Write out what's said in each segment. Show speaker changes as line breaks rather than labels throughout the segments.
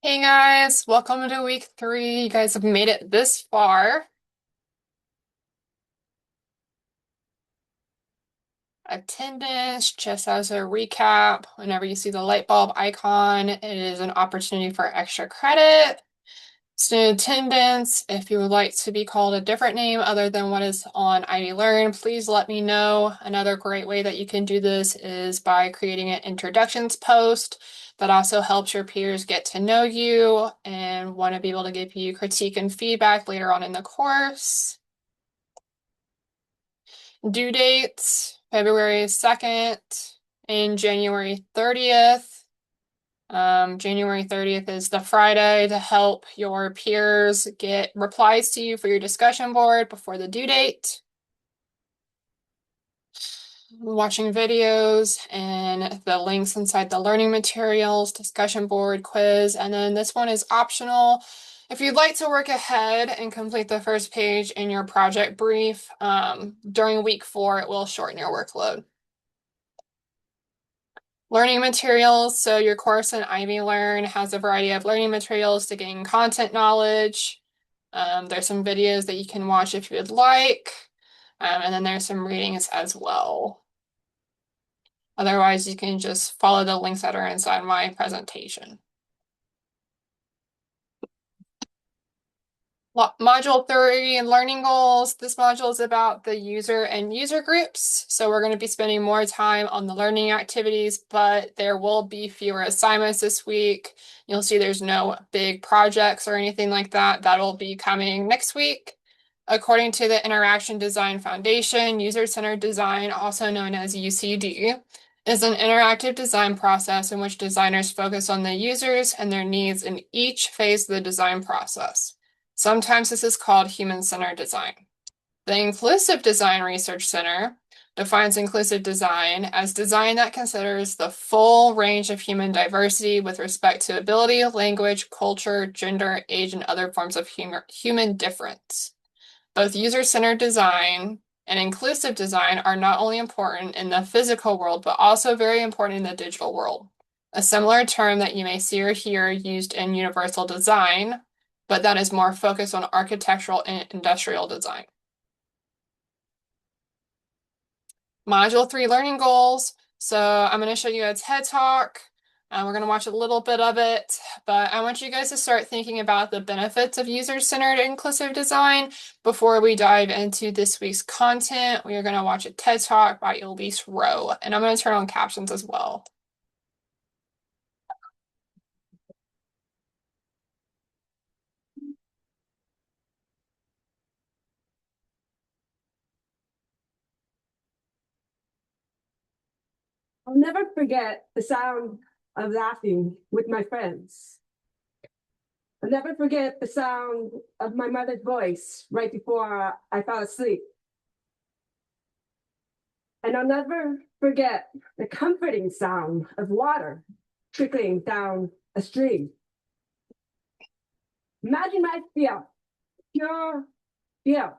Hey guys, welcome to week 3. You guys have made it this far. Attendance, just as a recap, whenever you see the light bulb icon, it is an opportunity for extra credit. Student attendance, if you would like to be called a different name other than what is on IvyLearn, please let me know. Another great way that you can do this is by creating an introductions post that also helps your peers get to know you and want to be able to give you critique and feedback later on in the course. Due dates, February 2nd and January 30th. January 30th is the Friday to help your peers get replies to you for your discussion board before the due date. Watching videos and the links inside the learning materials, discussion board, quiz, and then this one is optional. If you'd like to work ahead and complete the first page in your project brief, during week 4, it will shorten your workload. Learning materials. So your course in IvyLearn has a variety of learning materials to gain content knowledge. There's some videos that you can watch if you would like. And then there's some readings as well. Otherwise, you can just follow the links that are inside my presentation. Module 3, learning goals. This module is about the user and user groups. So we're going to be spending more time on the learning activities, but there will be fewer assignments this week. You'll see there's no big projects or anything like that. That'll be coming next week. According to the Interaction Design Foundation, user-centered design, also known as UCD, is an interactive design process in which designers focus on the users and their needs in each phase of the design process. Sometimes this is called human-centered design. The Inclusive Design Research Center defines inclusive design as design that considers the full range of human diversity with respect to ability, language, culture, gender, age, and other forms of human difference. Both user-centered design and inclusive design are not only important in the physical world, but also very important in the digital world. A similar term that you may see or hear used in universal design, but that is more focused on architectural and industrial design. Module 3 learning goals. So I'm going to show you a TED Talk. We're going to watch a little bit of it, but I want you guys to start thinking about the benefits of user-centered inclusive design before we dive into this week's content. We are going to watch a TED Talk by Elise Rowe, and I'm going to turn on captions as well.
I'll never forget the sound of laughing with my friends. I'll never forget the sound of my mother's voice right before I fell asleep. And I'll never forget the comforting sound of water trickling down a stream. Imagine my fear, pure fear,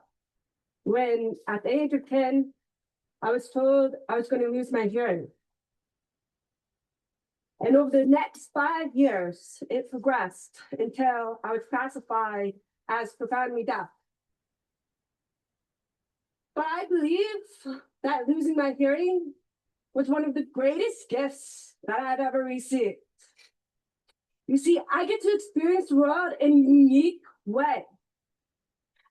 when at the age of 10, I was told I was going to lose my hearing. And over the next 5 years, it progressed until I was classified as profoundly deaf. But I believe that losing my hearing was one of the greatest gifts that I've ever received. You see, I get to experience the world in a unique way.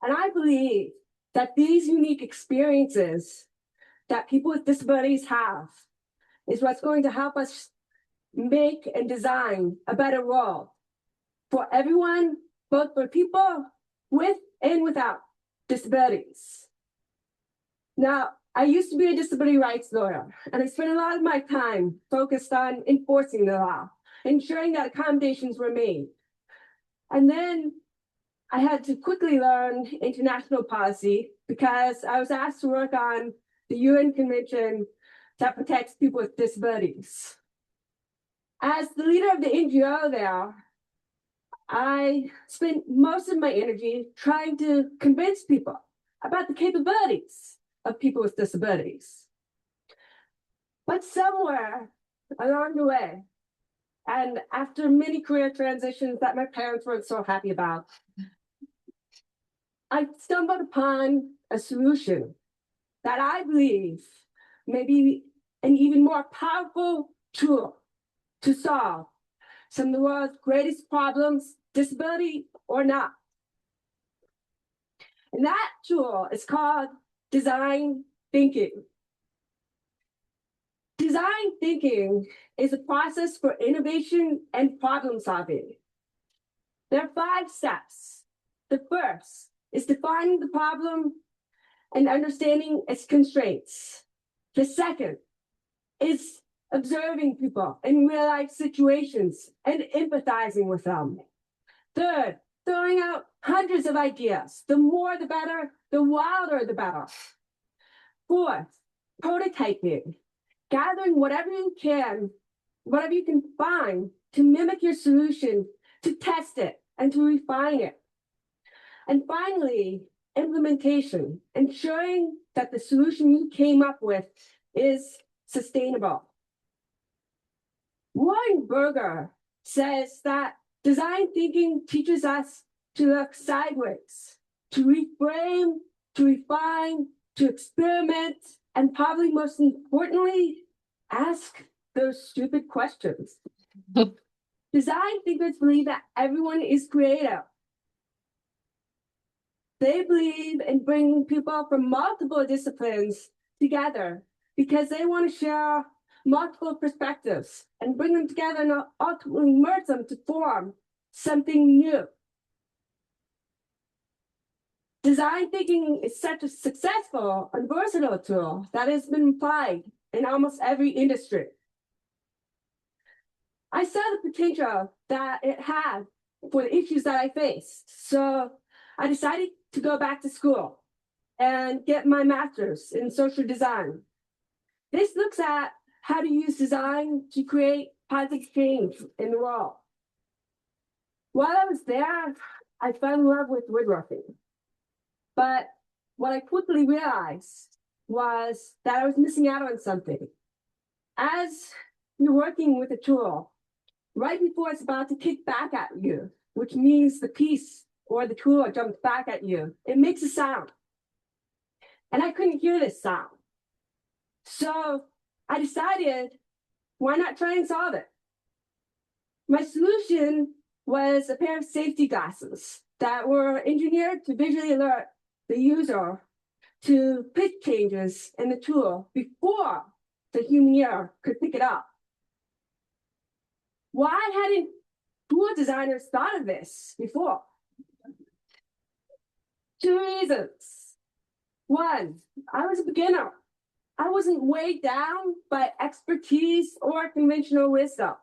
And I believe that these unique experiences that people with disabilities have is what's going to help us make and design a better world for everyone, both for people with and without disabilities. Now, I used to be a disability rights lawyer, and I spent a lot of my time focused on enforcing the law, ensuring that accommodations were made. And then I had to quickly learn international policy because I was asked to work on the UN Convention that protects people with disabilities. As the leader of the NGO there, I spent most of my energy trying to convince people about the capabilities of people with disabilities. But somewhere along the way, And after many career transitions that my parents weren't so happy about, I stumbled upon a solution that I believe may be an even more powerful tool to solve some of the world's greatest problems, disability or not. And that tool is called design thinking. Design thinking is a process for innovation and problem solving. There are 5 steps. The first is defining the problem and understanding its constraints. The second is observing people in real life situations and empathizing with them. Third, throwing out hundreds of ideas. The more the better, the wilder the better. Fourth, prototyping, gathering whatever you can find to mimic your solution, to test it and to refine it. And finally, implementation, ensuring that the solution you came up with is sustainable. Warren Berger says that design thinking teaches us to look sideways, to reframe, to refine, to experiment, and probably most importantly, ask those stupid questions. Design thinkers believe that everyone is creative. They believe in bringing people from multiple disciplines together because they want to share multiple perspectives and bring them together and ultimately merge them to form something new. Design thinking is such a successful and versatile tool that has been applied in almost every industry. I saw the potential that it had for the issues that I faced, so I decided to go back to school and get my master's in social design. This looks at how to use design to create positive change in the world. While I was there, I fell in love with woodworking. But what I quickly realized was that I was missing out on something. As you're working with a tool, right before it's about to kick back at you, which means the piece or the tool jumps back at you, it makes a sound. And I couldn't hear this sound. So I decided, why not try and solve it? My solution was a pair of safety glasses that were engineered to visually alert the user to pitch changes in the tool before the human ear could pick it up. Why hadn't tool designers thought of this before? 2 reasons. One, I was a beginner. I wasn't weighed down by expertise or conventional wisdom.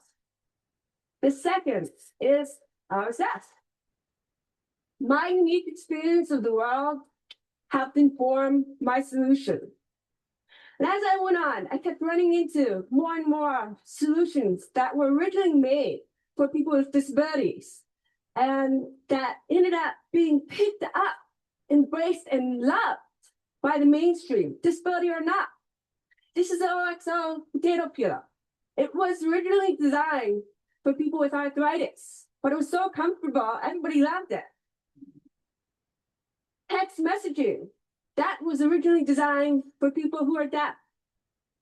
The second is I was asked. My unique experience of the world helped inform my solution. And as I went on, I kept running into more and more solutions that were originally made for people with disabilities and that ended up being picked up, embraced, and loved by the mainstream, disability or not. This is the OXO potato peeler. It was originally designed for people with arthritis, but it was so comfortable, everybody loved it. Text messaging, that was originally designed for people who are deaf.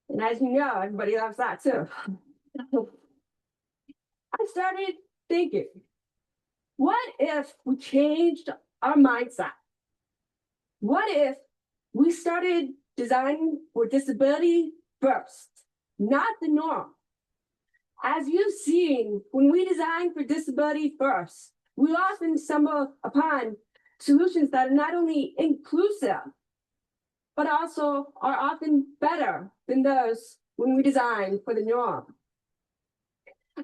And as you know, everybody loves that too. I started thinking, what if we changed our mindset? What if we started designing for disability first, not the norm? As you've seen, when we design for disability first, we often stumble upon solutions that are not only inclusive, but also are often better than those when we design for the norm.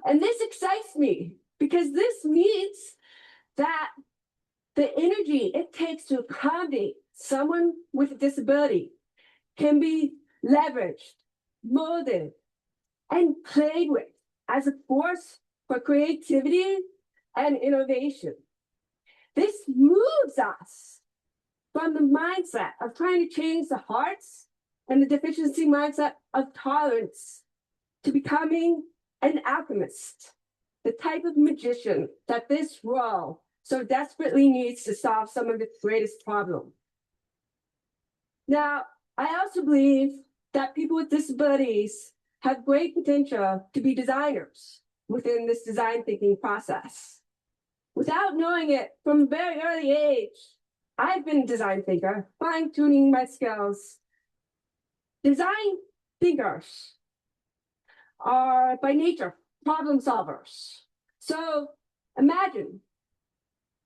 And this excites me because this means that the energy it takes to accommodate someone with a disability can be leveraged, molded, and played with as a force for creativity and innovation. This moves us from the mindset of trying to change the hearts and the deficiency mindset of tolerance to becoming an alchemist, the type of magician that this world so desperately needs to solve some of its greatest problems. Now, I also believe that people with disabilities have great potential to be designers within this design thinking process. Without knowing it from a very early age, I've been a design thinker, fine-tuning my skills. Design thinkers are by nature problem solvers. So imagine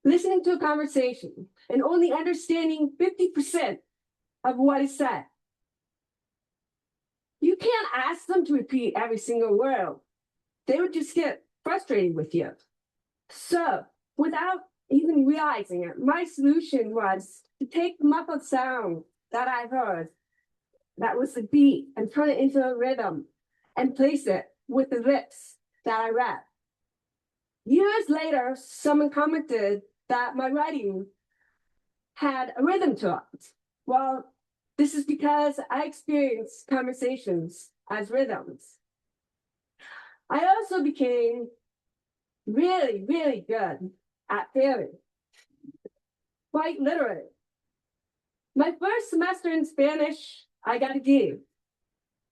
listening to a conversation and only understanding 50% of what is said. You can't ask them to repeat every single word. They would just get frustrated with you. So without even realizing it, my solution was to take the muffled sound that I heard, that was the beat, and turn it into a rhythm and place it with the lips that I read. Years later, someone commented that my writing had a rhythm to it. Well, this is because I experienced conversations as rhythms. I also became really, really good at failing, quite literally. My first semester in Spanish, I got a D.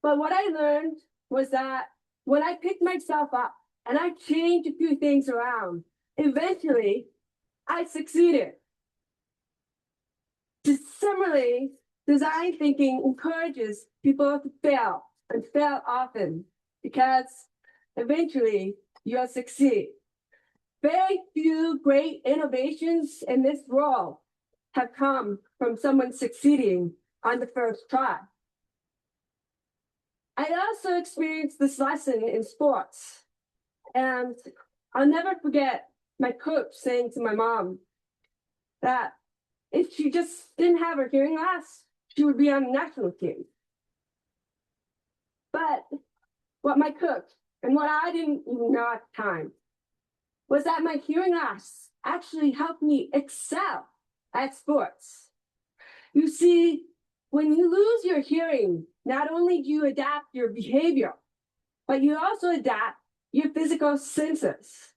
But what I learned was that when I picked myself up and I changed a few things around, eventually I succeeded. Similarly, design thinking encourages people to fail and fail often because eventually you'll succeed. Very few great innovations in this world have come from someone succeeding on the first try. I also experienced this lesson in sports, and I'll never forget my coach saying to my mom that if she just didn't have her hearing loss, she would be on the national team. But what my coach and what I didn't even know at the time was that my hearing loss actually helped me excel at sports. You see, when you lose your hearing, not only do you adapt your behavior, but you also adapt your physical senses.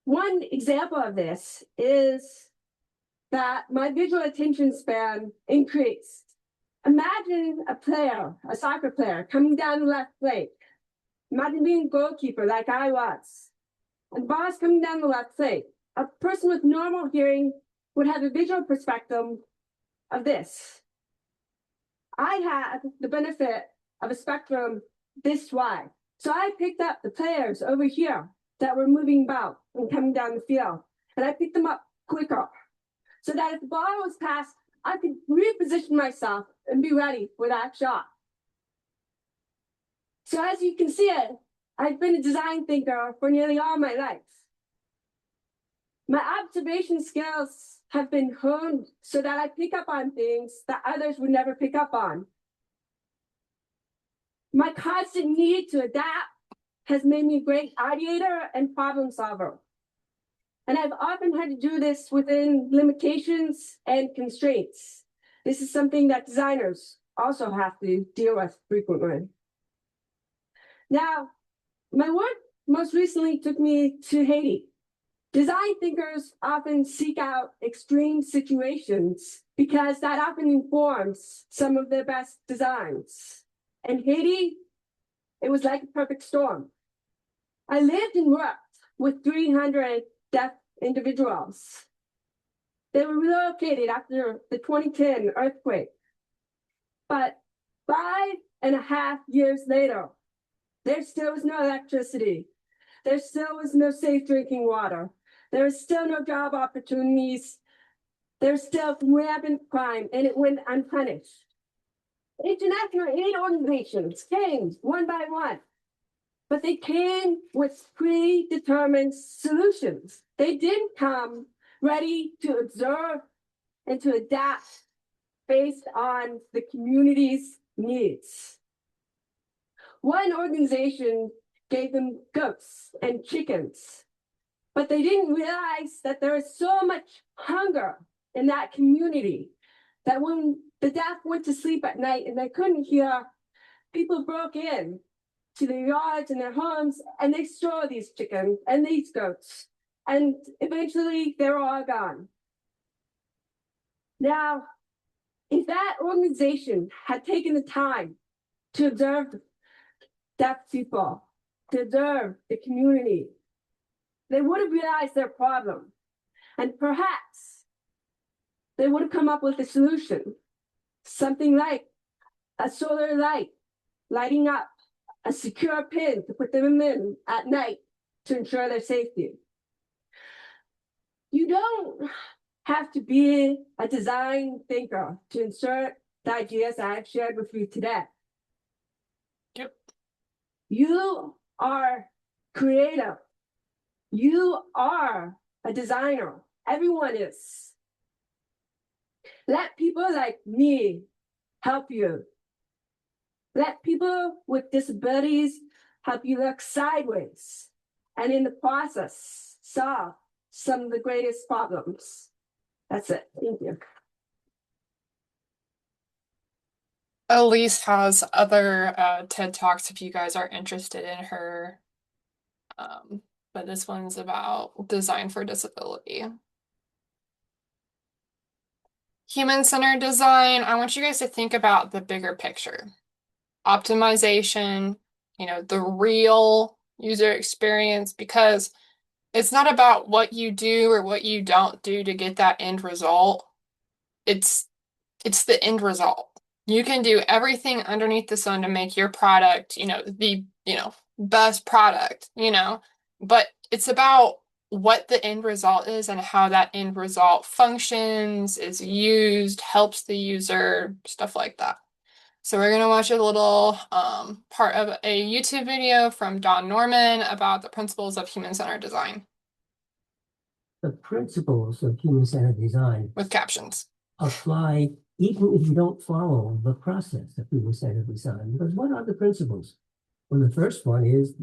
One example of this is that my visual attention span increased. Imagine a player, a soccer player, coming down the left flank. Imagine being a goalkeeper like I was. And the ball is coming down the left flank. A person with normal hearing would have a visual perspective of this. I had the benefit of a spectrum this wide. So I picked up the players over here that were moving about and coming down the field. And I picked them up quicker so that if the ball was passed, I could reposition myself and be ready for that shot. So as you can see it, I've been a design thinker for nearly all my life. My observation skills have been honed so that I pick up on things that others would never pick up on. My constant need to adapt has made me a great ideator and problem solver. And I've often had to do this within limitations and constraints. This is something that designers also have to deal with frequently. Now, my work most recently took me to Haiti. Design thinkers often seek out extreme situations because that often informs some of their best designs. In Haiti, it was like a perfect storm. I lived and worked with 300 deaf individuals. They were relocated after the 2010 earthquake. But 5.5 years later, there still was no electricity. There still was no safe drinking water. There was still no job opportunities. There's still rampant crime, and it went unpunished. International aid organizations came one by one, but they came with predetermined solutions. They didn't come ready to observe and to adapt based on the community's needs. One organization gave them goats and chickens, but they didn't realize that there was so much hunger in that community that when the deaf went to sleep at night and they couldn't hear, people broke in to their yards and their homes, and they store these chickens and these goats. And eventually they're all gone. Now, if that organization had taken the time to observe deaf people, to observe the community, they would have realized their problem. And perhaps they would have come up with a solution. Something like a solar light lighting up, a secure pin to put them in at night to ensure their safety. You don't have to be a design thinker to insert the ideas I have shared with you today.
Yep.
You are creative. You are a designer. Everyone is. Let people like me help you. Let people with disabilities help you look sideways and in the process solve some of the greatest problems. That's it. Thank you.
Elise has other TED Talks if you guys are interested in her. But this one's about design for disability. Human-centered design, I want you guys to think about the bigger picture. Optimization, the real user experience, because it's not about what you do or what you don't do to get that end result. It's the end result. You can do everything underneath the sun to make your product, the, best product, but it's about what the end result is and how that end result functions, is used, helps the user, stuff like that. So we're going to watch a little part of a YouTube video from Don Norman about the principles of human-centered design.
The principles of human-centered design
with captions
apply even if you don't follow the process of human-centered design. Because what are the principles? Well, the first one is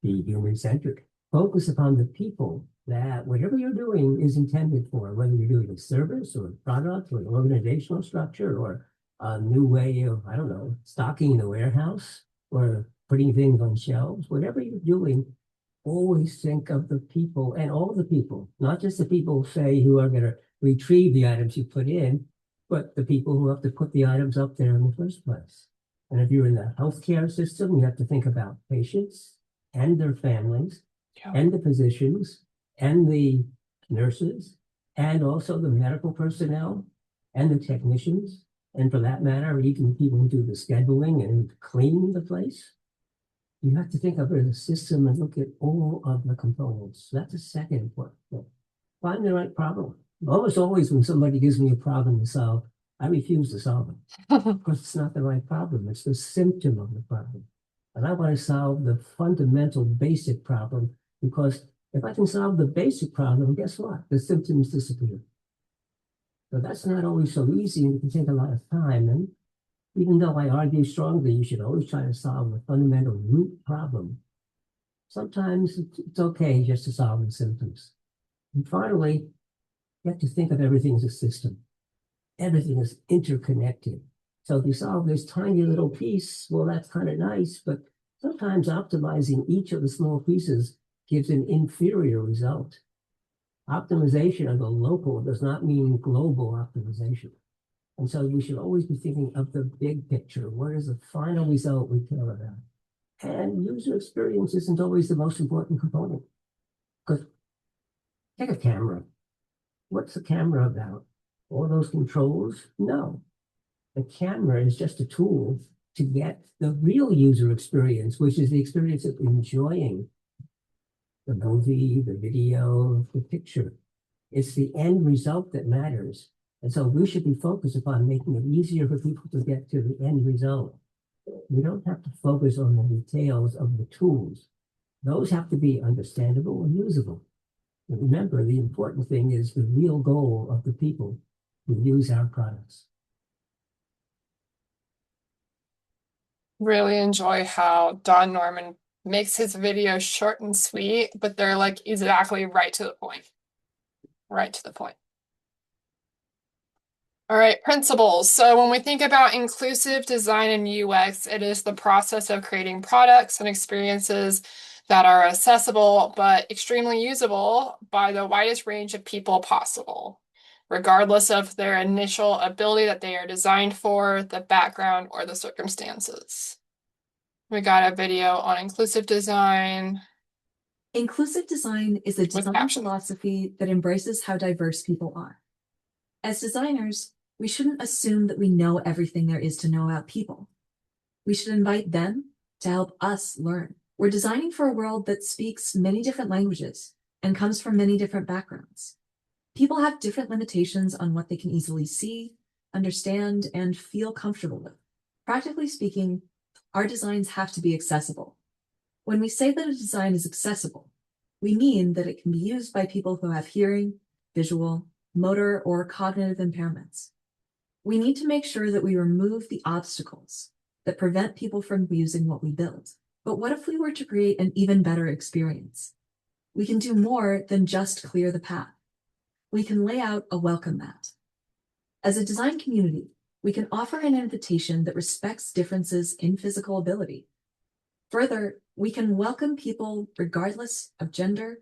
be human-centered. Focus upon the people, that whatever you're doing is intended for, whether you're doing a service or a product or an organizational structure or a new way of, I don't know, stocking in a warehouse or putting things on shelves, whatever you're doing, always think of the people and all the people, not just the people, say, who are going to retrieve the items you put in, but the people who have to put the items up there in the first place. And if you're in the healthcare system, you have to think about patients and their families and the physicians and the nurses and also the medical personnel and the technicians. And for that matter, even the people who do the scheduling and clean the place. You have to think of it as a system and look at all of the components. That's the second important thing. Find the right problem. Almost always when somebody gives me a problem to solve, I refuse to solve it because it's not the right problem. It's the symptom of the problem. And I want to solve the fundamental basic problem, because if I can solve the basic problem, guess what? The symptoms disappear. So that's not always so easy, and it can take a lot of time. And even though I argue strongly, you should always try to solve the fundamental root problem, sometimes it's okay just to solve the symptoms. And finally, you have to think of everything as a system. Everything is interconnected. So if you solve this tiny little piece, well, that's kind of nice, but sometimes optimizing each of the small pieces gives an inferior result. Optimization of the local does not mean global optimization. And so we should always be thinking of the big picture. What is the final result we care about? And user experience isn't always the most important component. Because take a camera. What's the camera about? All those controls? No. The camera is just a tool to get the real user experience, which is the experience of enjoying the movie, the video, the picture. It's the end result that matters. And so we should be focused upon making it easier for people to get to the end result. We don't have to focus on the details of the tools. Those have to be understandable and usable. And remember, the important thing is the real goal of the people who use our products.
Really enjoy how Don Norman makes his videos short and sweet, but they're like exactly right to the point. Right to the point. All right, principles. So when we think about inclusive design and UX, it is the process of creating products and experiences that are accessible but extremely usable by the widest range of people possible, regardless of their initial ability that they are designed for, the background, or the circumstances. We got a video on inclusive design
Inclusive design is a
with
design
captions.
philosophy that embraces how diverse people are. As designers, we shouldn't assume that we know everything there is to know about people. We should invite them to help us learn. We're designing for a world that speaks many different languages and comes from many different backgrounds. People have different limitations on what they can easily see, understand, and feel comfortable with. Practically speaking, our designs have to be accessible. When we say that a design is accessible, we mean that it can be used by people who have hearing, visual, motor, or cognitive impairments. We need to make sure that we remove the obstacles that prevent people from using what we build. But what if we were to create an even better experience? We can do more than just clear the path. We can lay out a welcome mat. As a design community, we can offer an invitation that respects differences in physical ability. Further, we can welcome people regardless of gender,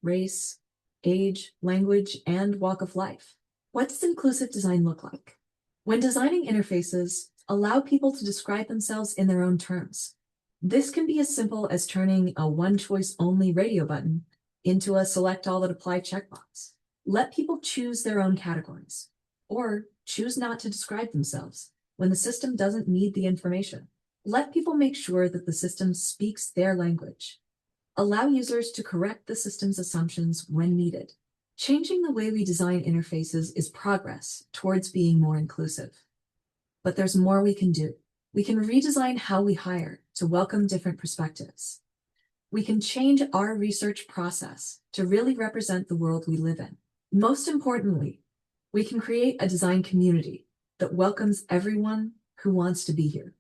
race, age, language, and walk of life. What does inclusive design look like? When designing interfaces, allow people to describe themselves in their own terms. This can be as simple as turning a one-choice-only radio button into a select all that apply checkbox. Let people choose their own categories, or choose not to describe themselves when the system doesn't need the information. Let people make sure that the system speaks their language. Allow users to correct the system's assumptions when needed. Changing the way we design interfaces is progress towards being more inclusive. But there's more we can do. We can redesign how we hire to welcome different perspectives. We can change our research process to really represent the world we live in. Most importantly, we can create a design community that welcomes everyone who wants to be here.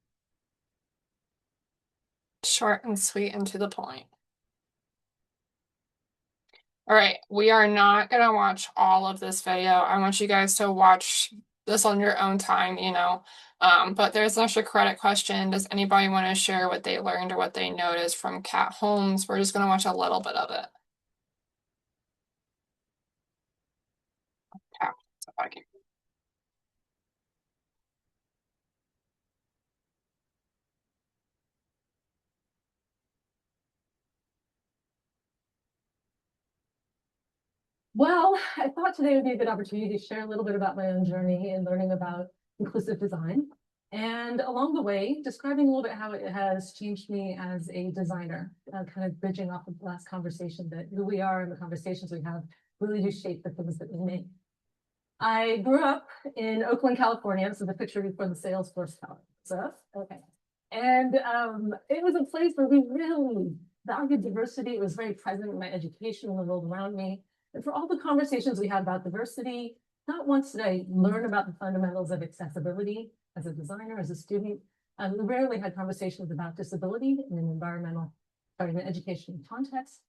Short and sweet and to the point. All right, we are not gonna watch all of this video. I want you guys to watch this on your own time, you know. But there's an extra credit question. Does anybody want to share what they learned or what they noticed from Cat Holmes? We're just gonna watch a little bit of it. Cat, if I can.
Well, I thought today would be a good opportunity to share a little bit about my own journey in learning about inclusive design. And along the way, describing a little bit how it has changed me as a designer, kind of bridging off of the last conversation that who we are and the conversations we have really do shape the things that we make. I grew up in Oakland, California. This is the picture before the Salesforce Tower. So, okay. And it was a place where we really valued diversity. It was very present in my education and the world around me. And for all the conversations we had about diversity, not once did I learn about the fundamentals of accessibility as a designer, as a student. We rarely had conversations about disability in an education context.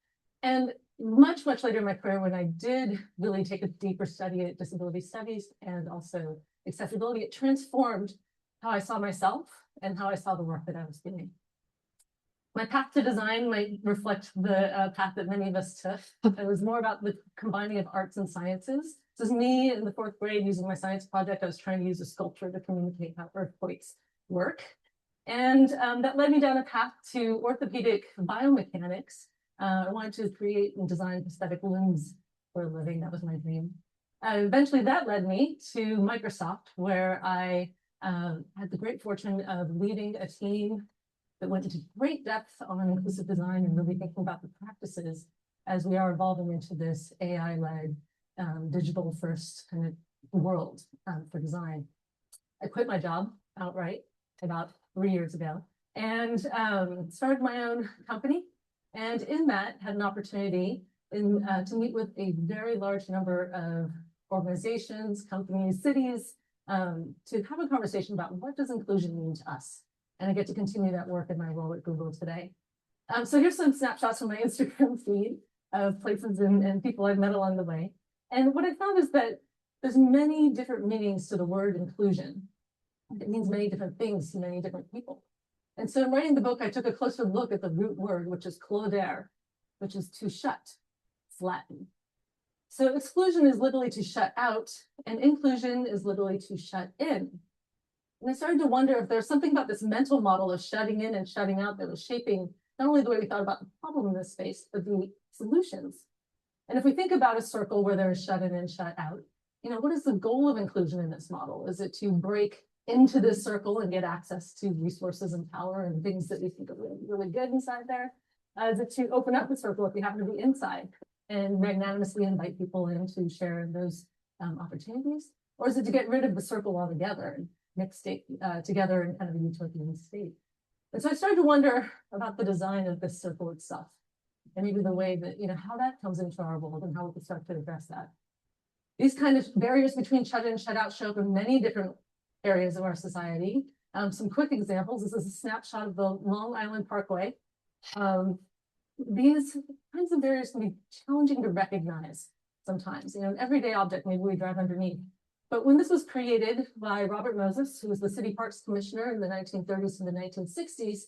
And much later in my career, when I did really take a deeper study at disability studies and also accessibility, it transformed how I saw myself and how I saw the work that I was doing. My path to design might reflect the path that many of us took. It was more about the combining of arts and sciences. This is me in the 4th grade using my science project. I was trying to use a sculpture to communicate how earthquakes work. And that led me down a path to orthopedic biomechanics. I wanted to create and design prosthetic limbs for a living. That was my dream. Eventually, that led me to Microsoft, where I had the great fortune of leading a team that went into great depth on inclusive design and really thinking about the practices as we are evolving into this AI-led digital-first kind of world for design. I quit my job outright about 3 years ago and started my own company. And in that, had an opportunity to meet with a very large number of organizations, companies, cities, to have a conversation about what does inclusion mean to us. And I get to continue that work in my role at Google today. So here's some snapshots from my Instagram feed of places and people I've met along the way. And what I found is that there's many different meanings to the word inclusion. It means many different things to many different people. And so in writing the book, I took a closer look at the root word, which is clodere, which is to shut. It's Latin. So exclusion is literally to shut out, and inclusion is literally to shut in. And I started to wonder if there's something about this mental model of shutting in and shutting out that was shaping not only the way we thought about the problem in this space, but the solutions. And if we think about a circle where there is shut in and shut out, what is the goal of inclusion in this model? Is it to break into this circle and get access to resources and power and things that we think are really, really good inside there? Is it to open up the circle if we happen to be inside and magnanimously invite people in to share those opportunities? Or is it to get rid of the circle altogether and mix state together in kind of a utopian state? And so I started to wonder about the design of this circle itself, and maybe the way that, how that comes into our world and how we can start to address that. These kind of barriers between shut in and shut out show up in many different areas of our society. Some quick examples. This is a snapshot of the Long Island Parkway. These kinds of barriers can be challenging to recognize sometimes. An everyday object, maybe we drive underneath. But when this was created by Robert Moses, who was the city parks commissioner in the 1930s to the 1960s,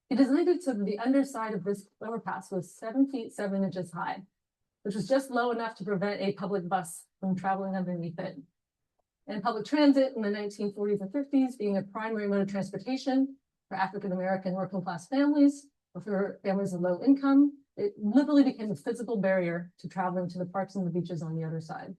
he designed it so that the underside of this overpass was 7 feet 7 inches high, which was just low enough to prevent a public bus from traveling underneath it. And public transit in the 1940s and 50s being a primary mode of transportation for African-American working class families or for families of low income, it literally became a physical barrier to traveling to the parks and the beaches on the other side.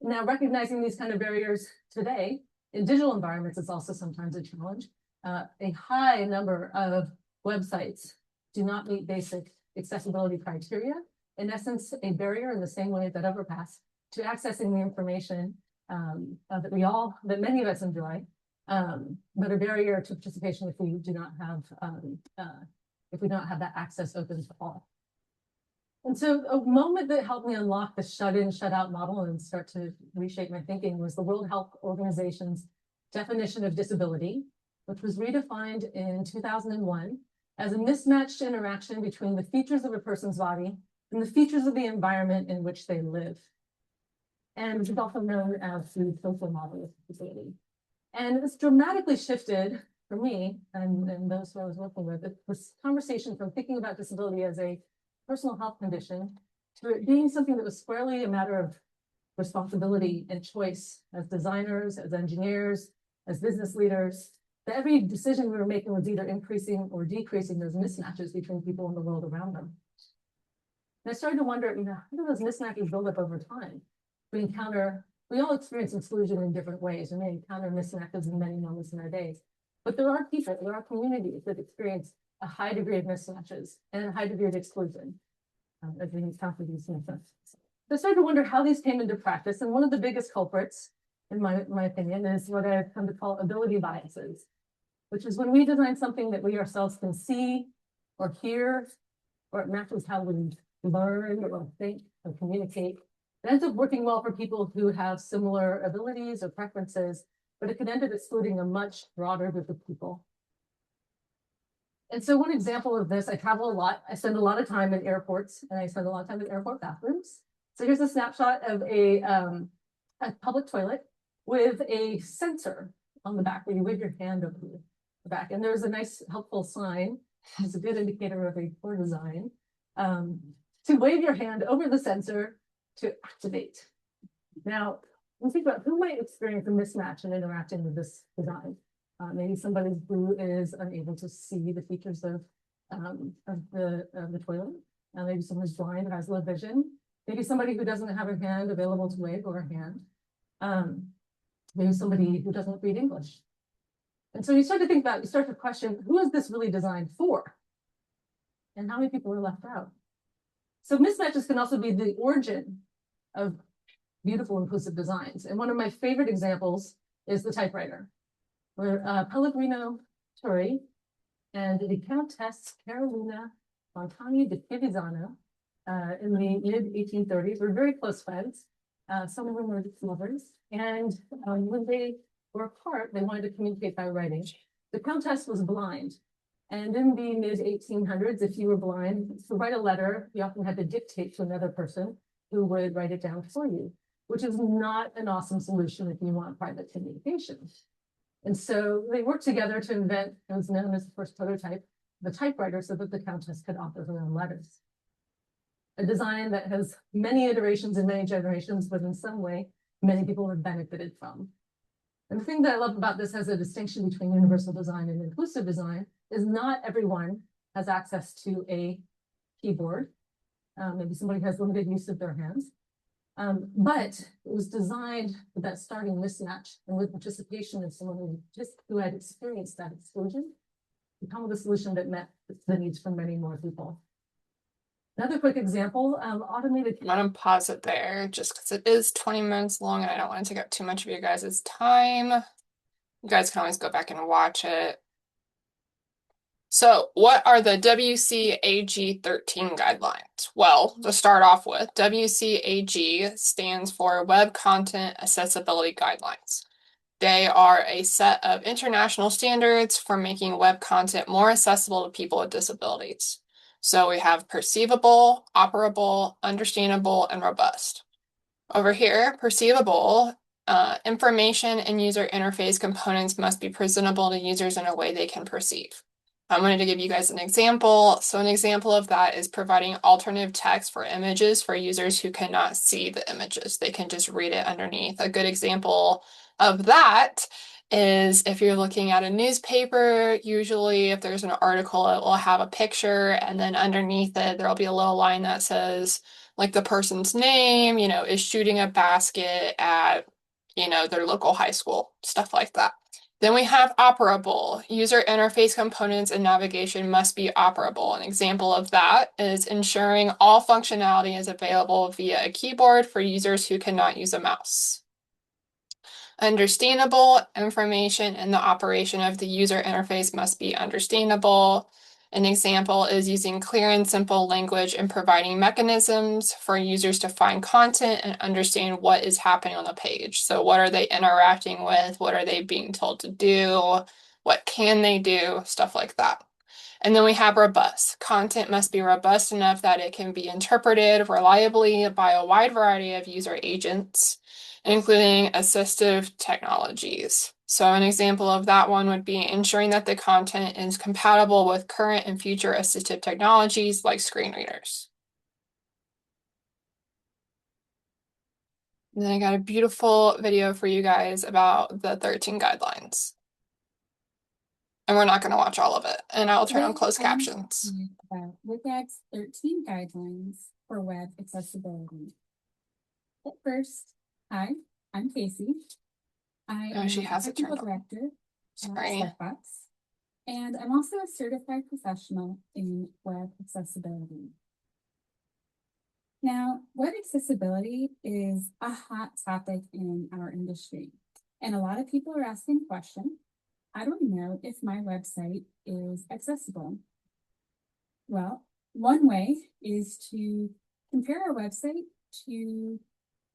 Now, recognizing these kind of barriers today in digital environments is also sometimes a challenge. A high number of websites do not meet basic accessibility criteria. In essence, a barrier in the same way that overpass to accessing the information that many of us enjoy, but a barrier to participation if we do not have that access open to all. And so a moment that helped me unlock the shut in, shut out model and start to reshape my thinking was the World Health Organization's definition of disability, which was redefined in 2001 as a mismatched interaction between the features of a person's body and the features of the environment in which they live. And which is also known as the social model of disability. And this dramatically shifted for me and those who I was working with, this conversation from thinking about disability as a personal health condition to it being something that was squarely a matter of responsibility and choice as designers, as engineers, as business leaders, that every decision we were making was either increasing or decreasing those mismatches between people in the world around them. And I started to wonder, how do those mismatches build up over time? We all experience exclusion in different ways, and we encounter mismatches in many moments in our days. But there are people, there are communities that experience a high degree of mismatches and a high degree of exclusion as we encounter these mismatches. So I started to wonder how these came into practice, and one of the biggest culprits, in my opinion, is what I've come to call ability biases, which is when we design something that we ourselves can see or hear, or it matches how we learn or think or communicate. It ends up working well for people who have similar abilities or preferences, but it can end up excluding a much broader group of people. And so one example of this, I travel a lot. I spend a lot of time in airports, and I spend a lot of time in airport bathrooms. So here's a snapshot of a public toilet with a sensor on the back where you wave your hand over the back. And there's a nice helpful sign. It's a good indicator of a poor design. To wave your hand over the sensor to activate. Now, when you think about who might experience a mismatch in interacting with this design. Maybe somebody who is unable to see the features of the toilet. Maybe someone who's blind or has low vision. Maybe somebody who doesn't have a hand available to wave or a hand. Maybe somebody who doesn't read English. And so you start to question, who is this really designed for? And how many people are left out? So mismatches can also be the origin of beautiful inclusive designs. And one of my favorite examples is the typewriter, where Pellegrino Turri and the Countess Carolina Montani de Pivizano in the mid-1830s were very close friends. Some of them were lovers. And when they were apart, they wanted to communicate by writing. The Countess was blind. And in the mid-1800s, if you were blind, to write a letter, you often had to dictate to another person who would write it down for you. which is not an awesome solution if you want private communication. And so they worked together to invent what was known as the first prototype, the typewriter, so that the Countess could author her own letters. A design that has many iterations and many generations, but in some way, many people have benefited from. And the thing that I love about this as a distinction between universal design and inclusive design is not everyone has access to a keyboard. Maybe somebody has limited use of their hands. But it was designed with that starting mismatch and with participation of someone who had experienced that exclusion, to come with a solution that met the needs for many more people. Another quick example, automated.
I'm gonna pause it there just because it is 20 minutes long and I don't want to take up too much of your guys' time. You guys can always go back and watch it. So what are the WCAG 13 guidelines? Well, to start off with, WCAG stands for Web Content Accessibility Guidelines. They are a set of international standards for making web content more accessible to people with disabilities. So we have perceivable, operable, understandable, and robust. Over here, perceivable, information and user interface components must be presentable to users in a way they can perceive. I'm going to give you guys an example. So an example of that is providing alternative text for images for users who cannot see the images. They can just read it underneath. A good example of that is if you're looking at a newspaper, usually if there's an article, it will have a picture and then underneath it, there'll be a little line that says like the person's name, is shooting a basket at, their local high school, stuff like that. Then we have operable. User interface components and navigation must be operable. An example of that is ensuring all functionality is available via a keyboard for users who cannot use a mouse. Understandable information and the operation of the user interface must be understandable. An example is using clear and simple language and providing mechanisms for users to find content and understand what is happening on the page. So what are they interacting with? What are they being told to do? What can they do? Stuff like that. And then we have robust. Content must be robust enough that it can be interpreted reliably by a wide variety of user agents, including assistive technologies. So an example of that one would be ensuring that the content is compatible with current and future assistive technologies like screen readers. And then I got a beautiful video for you guys about the 13 guidelines. And we're not going to watch all of it. And I'll turn on closed captions.
About WCAG's 13 guidelines for web accessibility. But first, hi, I'm Casey. I am
she has
a
it
technical
turned on.
director
Sorry.
at Startbox, and I'm also a certified professional in web accessibility. Now, web accessibility is a hot topic in our industry, and a lot of people are asking the question, I don't know if my website is accessible. Well, one way is to compare our website to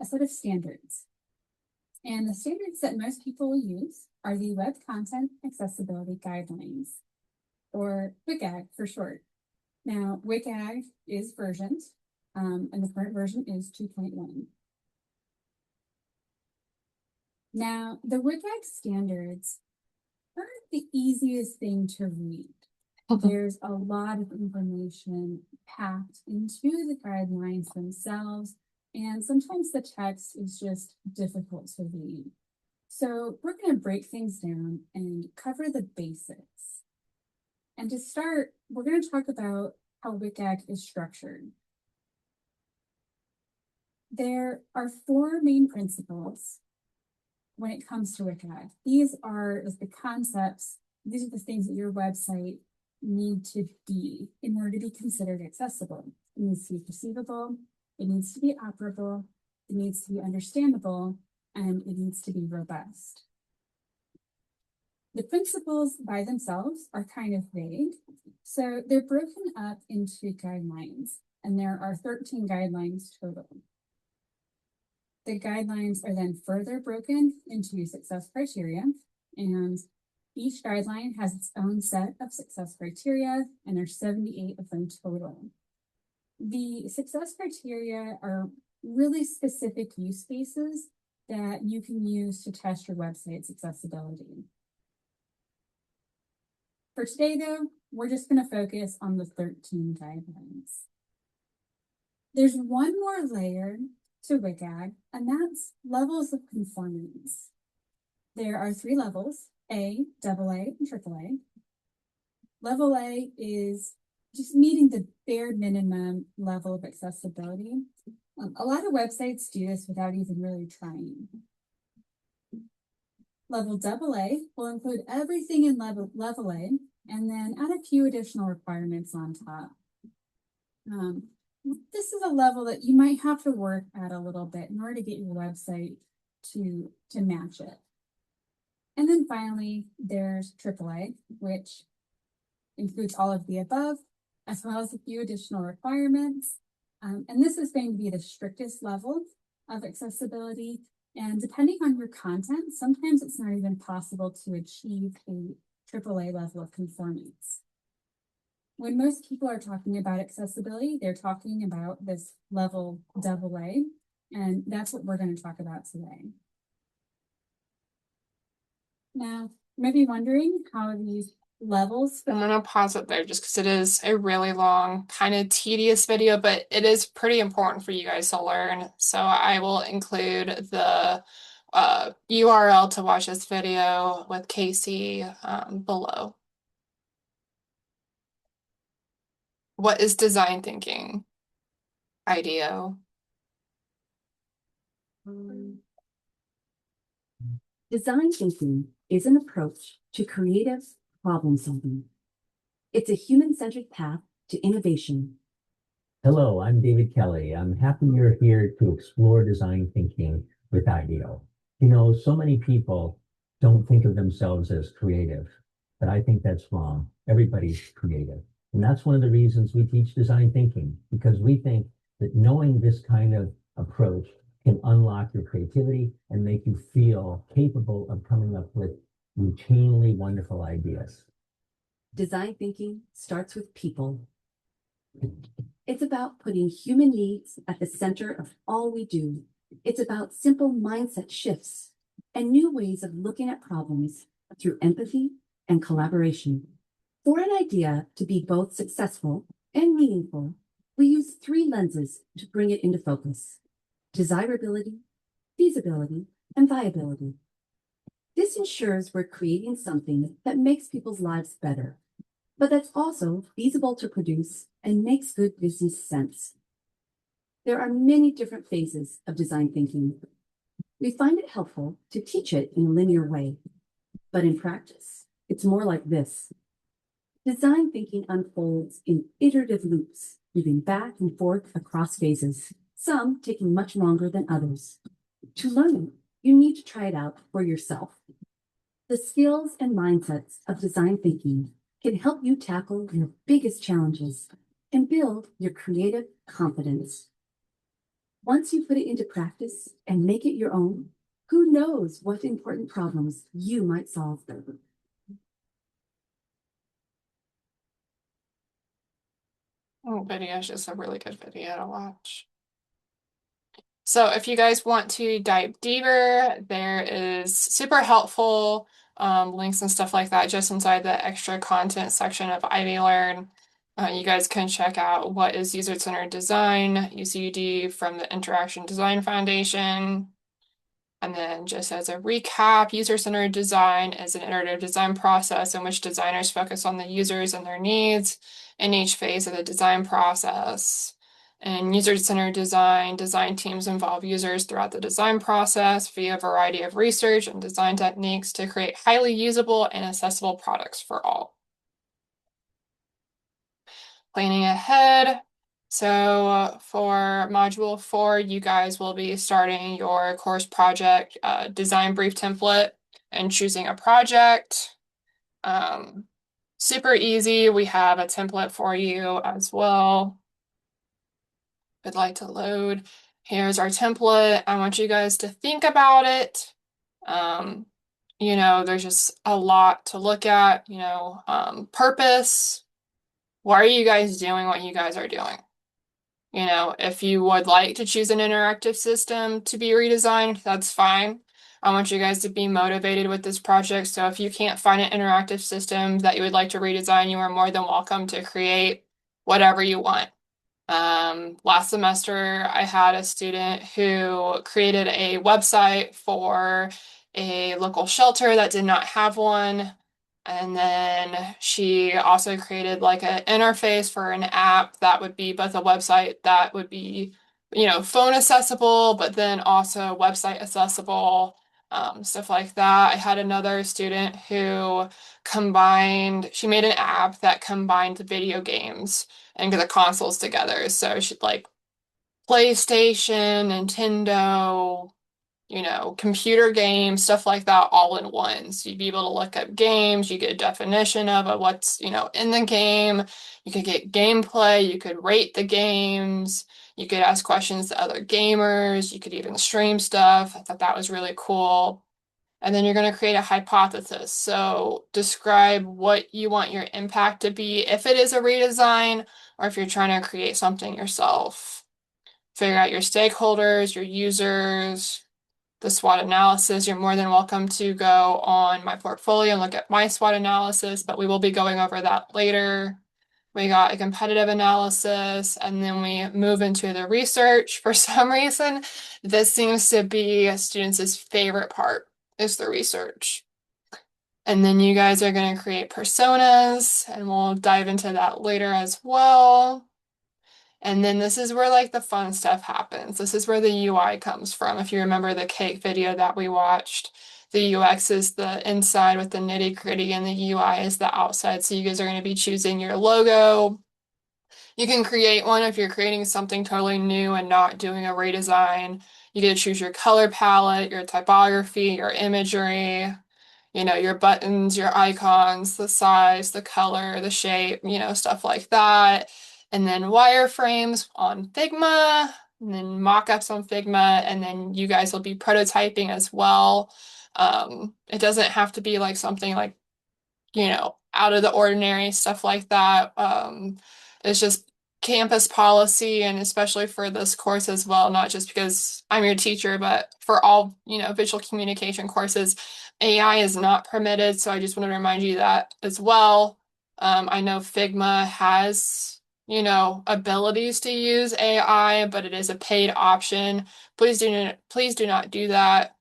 a set of standards. And the standards that most people will use are the Web Content Accessibility Guidelines, or WCAG for short. Now, WCAG is versioned, and the current version is 2.1. Now, the WCAG standards aren't the easiest thing to read. There's a lot of information packed into the guidelines themselves, and sometimes the text is just difficult to read. So we're going to break things down and cover the basics. And to start, we're going to talk about how WCAG is structured. There are 4 main principles when it comes to WCAG. These are the concepts, these are the things that your website need to be in order to be considered accessible. It needs to be perceivable, it needs to be operable, it needs to be understandable, and it needs to be robust. The principles by themselves are kind of vague, so they're broken up into guidelines, and there are 13 guidelines total. The guidelines are then further broken into success criteria, and each guideline has its own set of success criteria, and there's 78 of them total. The success criteria are really specific use cases that you can use to test your website's accessibility. For today, though, we're just going to focus on the 13 guidelines. There's one more layer to WCAG, and that's levels of conformance. There are 3 levels, A, AA, and AAA. Level A is just meeting the bare minimum level of accessibility. A lot of websites do this without even really trying. Level AA will include everything in level A and then add a few additional requirements on top. This is a level that you might have to work at a little bit in order to get your website to match it. And then finally, there's AAA, which includes all of the above, as well as a few additional requirements. And this is going to be the strictest level of accessibility. And depending on your content, sometimes it's not even possible to achieve a AAA level of conformance. When most people are talking about accessibility, they're talking about this level AA, and that's what we're going to talk about today. Now, you might be wondering how these levels.
I'm gonna pause it there just because it is a really long, kind of tedious video, but it is pretty important for you guys to learn. So I will include the URL to watch this video with Casey below. What is design thinking? IDEO.
Design thinking is an approach to creative problem solving. It's a human-centered path to innovation.
Hello, I'm David Kelly. I'm happy you're here to explore design thinking with IDEO. You know, so many people don't think of themselves as creative, but I think that's wrong. Everybody's creative. And that's one of the reasons we teach design thinking, because we think that knowing this kind of approach can unlock your creativity and make you feel capable of coming up with routinely wonderful ideas.
Design thinking starts with people. It's about putting human needs at the center of all we do. It's about simple mindset shifts and new ways of looking at problems through empathy and collaboration. For an idea to be both successful and meaningful, we use 3 lenses to bring it into focus: desirability, feasibility, and viability. This ensures we're creating something that makes people's lives better, but that's also feasible to produce and makes good business sense. There are many different phases of design thinking. We find it helpful to teach it in a linear way, but in practice, it's more like this. Design thinking unfolds in iterative loops, moving back and forth across phases, some taking much longer than others. To learn, you need to try it out for yourself. The skills and mindsets of design thinking can help you tackle your biggest challenges and build your creative confidence. Once you put it into practice and make it your own, who knows what important problems you might solve.
Oh, video is just a really good video to watch. So if you guys want to dive deeper, there is super helpful links and stuff like that just inside the extra content section of IvyLearn. You guys can check out what is user-centered design, UCD from the Interaction Design Foundation. And then just as a recap, user-centered design is an iterative design process in which designers focus on the users and their needs in each phase of the design process. In user-centered design, design teams involve users throughout the design process via a variety of research and design techniques to create highly usable and accessible products for all. Planning ahead. So for Module 4, you guys will be starting your course project design brief template and choosing a project. Super easy. We have a template for you as well. I'd like to load. Here's our template. I want you guys to think about it. You know, there's just a lot to look at, you know, purpose. Why are you guys doing what you guys are doing? You know, if you would like to choose an interactive system to be redesigned, that's fine. I want you guys to be motivated with this project. So if you can't find an interactive system that you would like to redesign, you are more than welcome to create whatever you want. Last semester, I had a student who created a website for a local shelter that did not have one. And then she also created like an interface for an app that would be both a website that would be, phone accessible, but then also website accessible, stuff like that. I had another student who she made an app that combined the video games and get the consoles together. So she'd like PlayStation, Nintendo, computer games, stuff like that all in one. So you'd be able to look up games, you get a definition of what's, in the game. You could get gameplay, you could rate the games, you could ask questions to other gamers, you could even stream stuff. I thought that was really cool. And then you're going to create a hypothesis. So describe what you want your impact to be if it is a redesign or if you're trying to create something yourself. Figure out your stakeholders, your users, the SWOT analysis. You're more than welcome to go on my portfolio and look at my SWOT analysis, but we will be going over that later. We got a competitive analysis, and then we move into the research. For some reason, this seems to be students' favorite part is the research. And then you guys are going to create personas, and we'll dive into that later as well. And then this is where like the fun stuff happens. This is where the UI comes from. If you remember the cake video that we watched, the UX is the inside with the nitty gritty, and the UI is the outside. So you guys are going to be choosing your logo. You can create one if you're creating something totally new and not doing a redesign. You get to choose your color palette, your typography, your imagery, your buttons, your icons, the size, the color, the shape, stuff like that. And then wireframes on Figma, and then mock-ups on Figma, and then you guys will be prototyping as well. It doesn't have to be like something like, out of the ordinary, stuff like that. It's just campus policy, and especially for this course as well, not just because I'm your teacher, but for all, visual communication courses, AI is not permitted. So I just want to remind you that as well. I know Figma has, abilities to use AI, but it is a paid option. Please do not do that.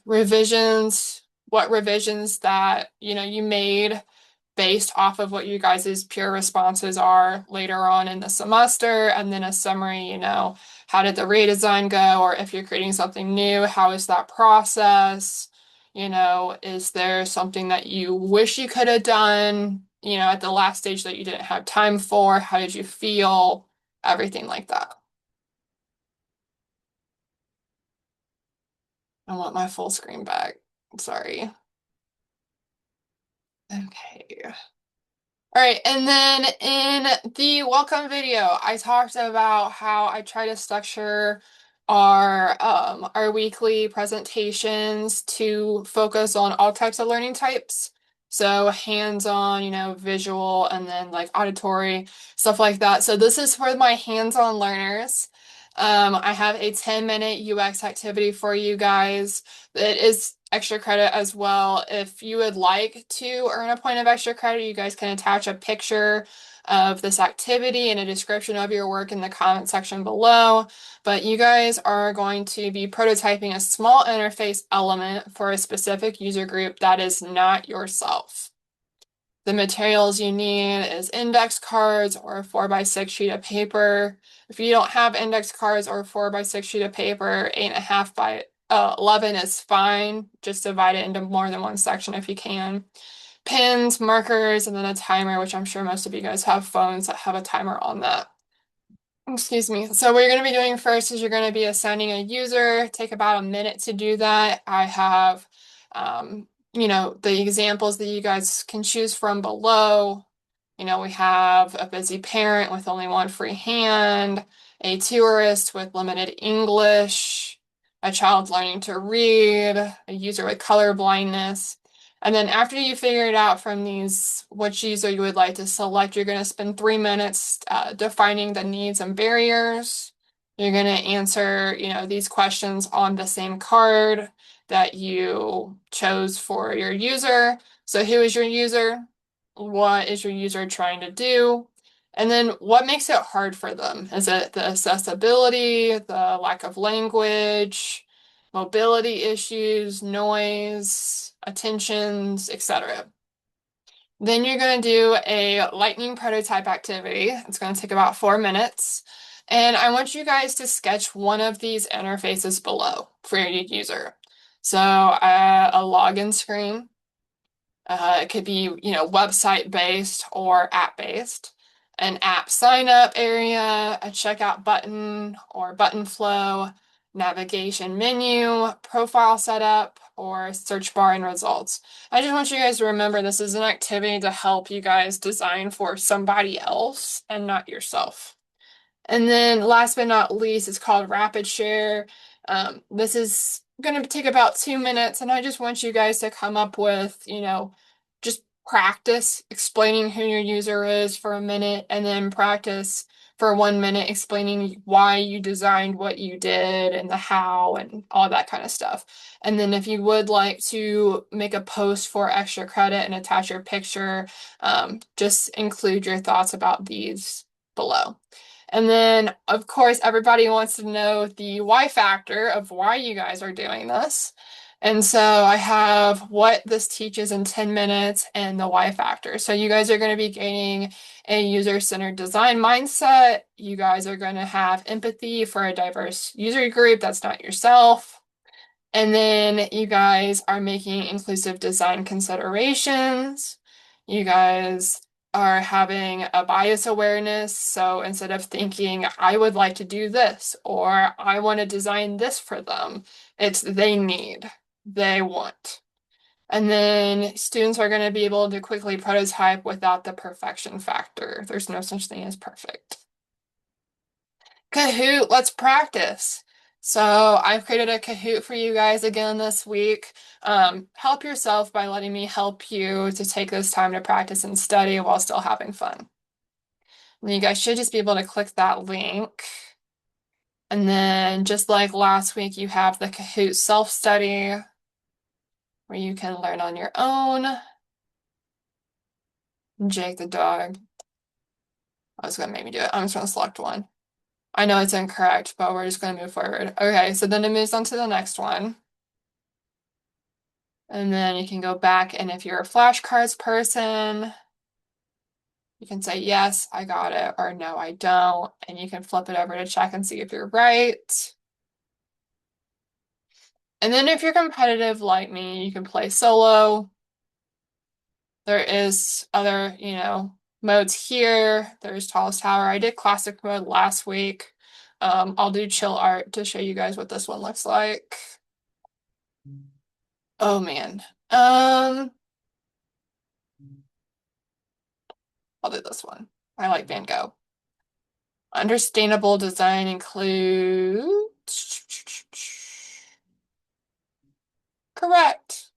Revisions, what revisions that, you made based off of what you guys' peer responses are later on in the semester, and then a summary, how did the redesign go? Or if you're creating something new, how is that process? Is there something that you wish you could have done, at the last stage that you didn't have time for? How did you feel? Everything like that. I want my full screen back. Sorry. Okay. All right, and then in the welcome video, I talked about how I try to structure our weekly presentations to focus on all types of learning types. So hands-on, visual, and then like auditory, stuff like that. So this is for my hands-on learners. I have a 10-minute UX activity for you guys. It is extra credit as well. If you would like to earn a point of extra credit, you guys can attach a picture of this activity and a description of your work in the comment section below. But you guys are going to be prototyping a small interface element for a specific user group that is not yourself. The materials you need is index cards or a 4x6 sheet of paper. If you don't have index cards or a 4x6 sheet of paper, 8.5 by 11 is fine. Just divide it into more than one section if you can. Pins, markers, and then a timer, which I'm sure most of you guys have phones that have a timer on that. Excuse me. So what you're going to be doing first is you're going to be assigning a user. Take about a minute to do that. I have, the examples that you guys can choose from below. We have a busy parent with only one free hand, a tourist with limited English, a child learning to read, a user with color blindness. And then after you figure it out from these, which user you would like to select, you're going to spend 3 minutes defining the needs and barriers. You're going to answer, these questions on the same card that you chose for your user. So who is your user? What is your user trying to do? And then what makes it hard for them? Is it the accessibility, the lack of language, mobility issues, noise, attentions, etc.? Then you're going to do a lightning prototype activity. It's going to take about 4 minutes. And I want you guys to sketch one of these interfaces below for your user. So a login screen. It could be, website based or app based. An app sign up area, a checkout button or button flow, navigation menu, profile setup, or search bar and results. I just want you guys to remember this is an activity to help you guys design for somebody else and not yourself. And then last but not least, it's called Rapid Share. This is going to take about 2 minutes, and I just want you guys to come up with, just practice explaining who your user is for a minute, and then practice for 1 minute explaining why you designed what you did and the how and all that kind of stuff. And then if you would like to make a post for extra credit and attach your picture, just include your thoughts about these below. And then, of course, everybody wants to know the why factor of why you guys are doing this. And so I have what this teaches in 10 minutes and the why factor. So you guys are going to be gaining a user-centered design mindset. You guys are going to have empathy for a diverse user group that's not yourself. And then you guys are making inclusive design considerations. You guys are having a bias awareness. So instead of thinking, I would like to do this, or I want to design this for them, it's they need, they want. And then students are going to be able to quickly prototype without the perfection factor. There's no such thing as perfect. Kahoot, let's practice. So I've created a Kahoot for you guys again this week. Help yourself by letting me help you to take this time to practice and study while still having fun. And you guys should just be able to click that link. And then just like last week, you have the Kahoot self-study where you can learn on your own. Jake the dog. I was gonna make me do it. I'm just gonna select one. I know it's incorrect, but we're just gonna move forward. Okay, so then it moves on to the next one. And then you can go back, and if you're a flashcards person, you can say, yes, I got it, or no, I don't. And you can flip it over to check and see if you're right. And then if you're competitive like me, you can play solo. There is other, modes here. There's tallest tower. I did classic mode last week. I'll do chill art to show you guys what this one looks like. Oh man. I'll do this one. I like Van Gogh. Understandable design includes correct.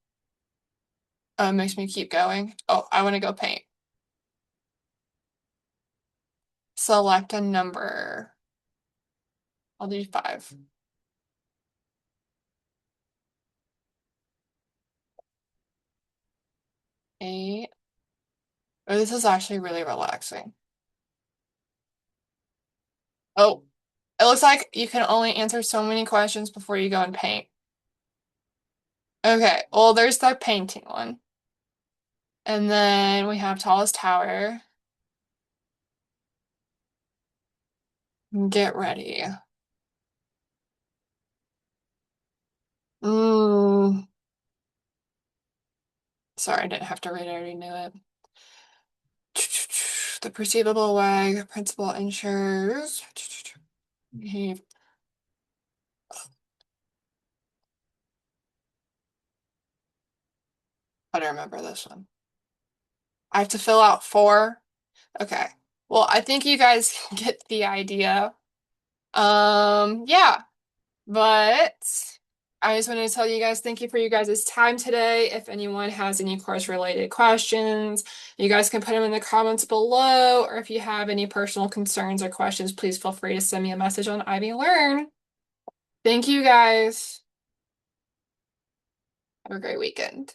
Oh, it makes me keep going. Oh, I want to go paint. Select a number. I'll do 5. Eight. Oh, this is actually really relaxing. Oh, it looks like you can only answer so many questions before you go and paint. Okay, well, there's the painting one. And then we have tallest tower. Get ready. Sorry, I didn't have to read it, I already knew it. The perceivable WAG principal ensures. I don't remember this one. I have to fill out 4. Okay. Well, I think you guys get the idea. Yeah. But I just wanted to tell you guys thank you for you guys' time today. If anyone has any course related questions, you guys can put them in the comments below, or if you have any personal concerns or questions, please feel free to send me a message on IvyLearn. Thank you guys. Have a great weekend.